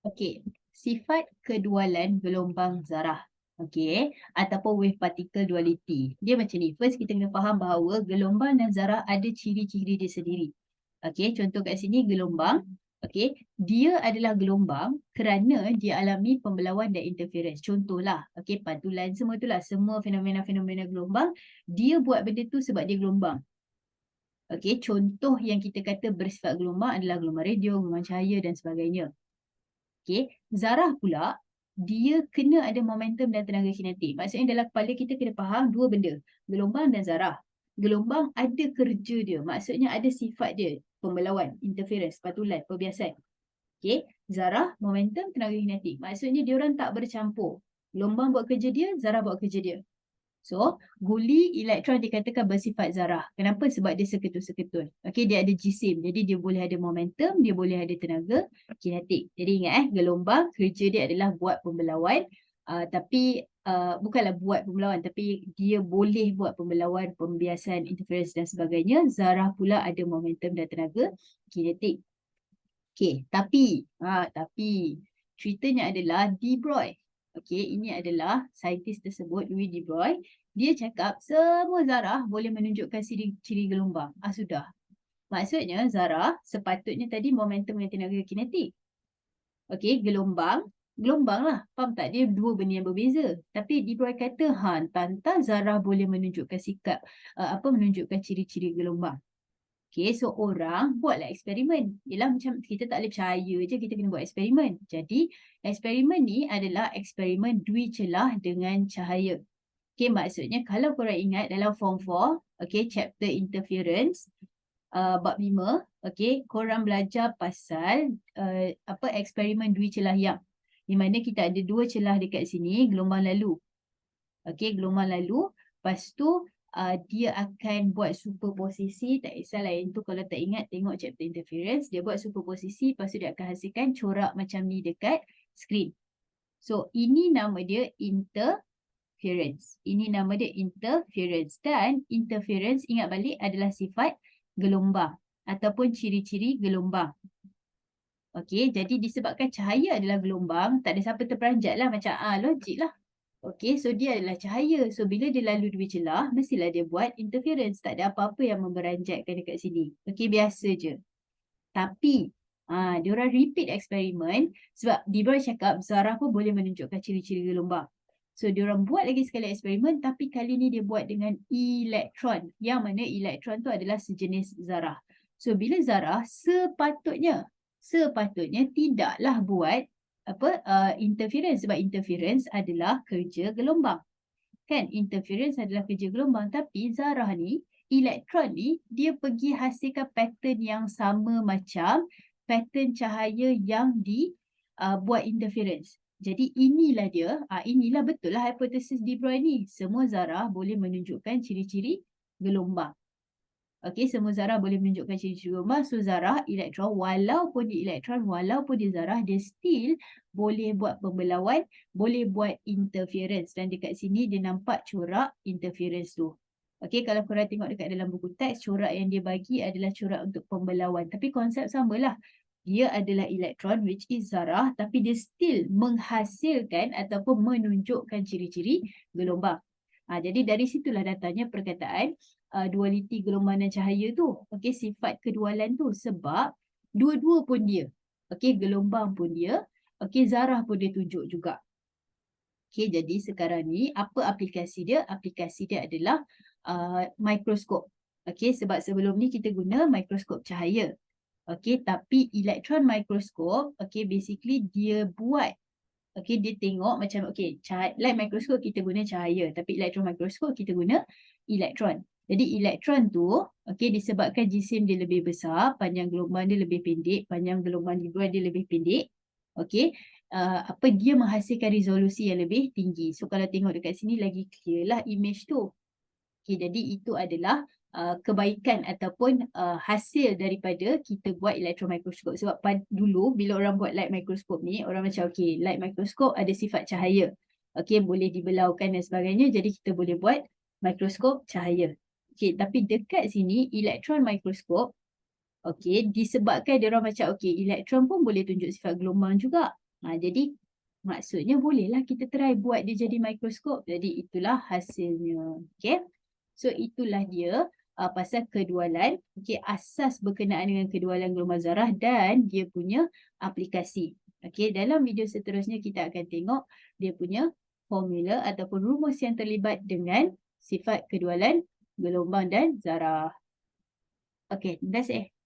Okey, sifat kedualan gelombang zarah. Okey, ataupun wave particle duality. Dia macam ni. First kita kena faham bahawa gelombang dan zarah ada ciri-ciri dia sendiri. Okey, contoh kat sini gelombang. Okey, dia adalah gelombang kerana dia alami pembelauan dan interference. Contohlah, okey, pantulan semua itulah, semua fenomena-fenomena gelombang, dia buat benda tu sebab dia gelombang. Okey, contoh yang kita kata bersifat gelombang adalah gelombang radio, gelombang cahaya dan sebagainya. Okey, zarah pula dia kena ada momentum dan tenaga kinetik. Maksudnya dalam kepala kita kena faham dua benda, gelombang dan zarah. Gelombang ada kerja dia, maksudnya ada sifat dia, pembelauan, interference, patulan, perbiasan. Okey, zarah, momentum, tenaga kinetik. Maksudnya diorang tak bercampur. Gelombang buat kerja dia, zarah buat kerja dia. So, guli elektron dikatakan bersifat zarah. Kenapa? Sebab dia seketun-seketun. Okey, dia ada jisim. Jadi dia boleh ada momentum, dia boleh ada tenaga kinetik. Jadi ingat gelombang kerja dia adalah buat pembelauan, tapi bukanlah buat pembelauan, tapi dia boleh buat pembelauan, pembiasan, interference dan sebagainya. Zarah pula ada momentum dan tenaga kinetik. Okey, tapi ceritanya adalah de Broglie. Okey, ini adalah saintis tersebut, Louis de Broglie. Dia cakap semua zarah boleh menunjukkan ciri-ciri gelombang. Sudah. Maksudnya zarah sepatutnya tadi momentum dan tenaga kinetik. Okey, gelombang lah. Faham tak? Dia dua benda yang berbeza. Tapi de Broglie kata, tantang zarah boleh menunjukkan sikap, menunjukkan ciri-ciri gelombang. Okay, so orang buatlah eksperimen. Ialah macam kita tak boleh percaya je, kita kena buat eksperimen. Jadi, eksperimen ni adalah eksperimen dui celah dengan cahaya. Okay, maksudnya kalau korang ingat dalam form 4, okay, chapter interference, bab 5, okay, korang belajar pasal eksperimen dui celah yang. Di mana kita ada dua celah dekat sini, gelombang lalu. Okay, gelombang lalu. Lepas tu, dia akan buat superposisi, tak kisahlah yang tu kalau tak ingat tengok chapter interference, dia buat superposisi, lepas tu dia akan hasilkan corak macam ni dekat screen. So ini nama dia interference. Ini nama dia interference. Dan interference ingat balik adalah sifat gelombang ataupun ciri-ciri gelombang. Okey, jadi disebabkan cahaya adalah gelombang, tak ada siapa terperanjat lah macam logik lah. Okey, so dia adalah cahaya. So bila dia lalu dua celah, mestilah dia buat interference. Tak ada apa-apa yang memberanjatkan dekat sini. Okey, biasa je. Tapi, diorang repeat eksperimen sebab de Broglie cakap zarah pun boleh menunjukkan ciri-ciri gelombang. So, diorang buat lagi sekali eksperimen tapi kali ni dia buat dengan elektron. Yang mana elektron tu adalah sejenis zarah. So, bila zarah sepatutnya tidaklah buat interference sebab interference adalah kerja gelombang. Kan? Interference adalah kerja gelombang tapi zarah ni, elektron ni, dia pergi hasilkan pattern yang sama macam pattern cahaya yang buat interference. Jadi inilah dia, inilah betul lah hipotesis de Broglie ni. Semua zarah boleh menunjukkan ciri-ciri gelombang. Okey, semua zarah boleh menunjukkan ciri-ciri gelombang. So, zarah, elektron, walaupun dia zarah, dia still boleh buat pembelauan, boleh buat interference. Dan dekat sini dia nampak corak interference tu. Okey, kalau korang tengok dekat dalam buku teks, corak yang dia bagi adalah corak untuk pembelauan. Tapi konsep samalah. Dia adalah elektron, which is zarah, tapi dia still menghasilkan ataupun menunjukkan ciri-ciri gelombang. Jadi dari situlah datanya perkataan dualiti gelombang dan cahaya tu. Okey, sifat kedualan tu sebab dua-dua pun dia. Okey, gelombang pun dia. Okey, zarah pun dia tunjuk juga. Okey, jadi sekarang ni apa aplikasi dia? Aplikasi dia adalah mikroskop. Okey, sebab sebelum ni kita guna mikroskop cahaya. Okey, tapi elektron mikroskop, okey, basically dia buat, okey, dia tengok macam, okey, light mikroskop kita guna cahaya, tapi elektron mikroskop kita guna elektron. Jadi elektron tu, okey, disebabkan jisim dia lebih besar, panjang gelombang dia lebih pendek, panjang gelombang di luar dia lebih pendek, okey, dia menghasilkan resolusi yang lebih tinggi. So kalau tengok dekat sini lagi clear lah image tu. Okey, jadi itu adalah kebaikan ataupun hasil daripada kita buat elektron mikroskop. Sebab dulu bila orang buat light mikroskop ni, orang macam okey, light mikroskop ada sifat cahaya. Okey, boleh dibelaukan dan sebagainya, jadi kita boleh buat mikroskop cahaya. Okey, tapi dekat sini elektron mikroskop, okey, disebabkan dia orang macam okey, elektron pun boleh tunjuk sifat gelombang juga. Jadi maksudnya bolehlah kita try buat dia jadi mikroskop. Jadi itulah hasilnya. Okay. So itulah dia pasal kedualan. Okay. Asas berkenaan dengan kedualan gelombang zarah dan dia punya aplikasi. Okay. Dalam video seterusnya kita akan tengok dia punya formula ataupun rumus yang terlibat dengan sifat kedualan gelombang dan zarah. Okay. Terima kasih.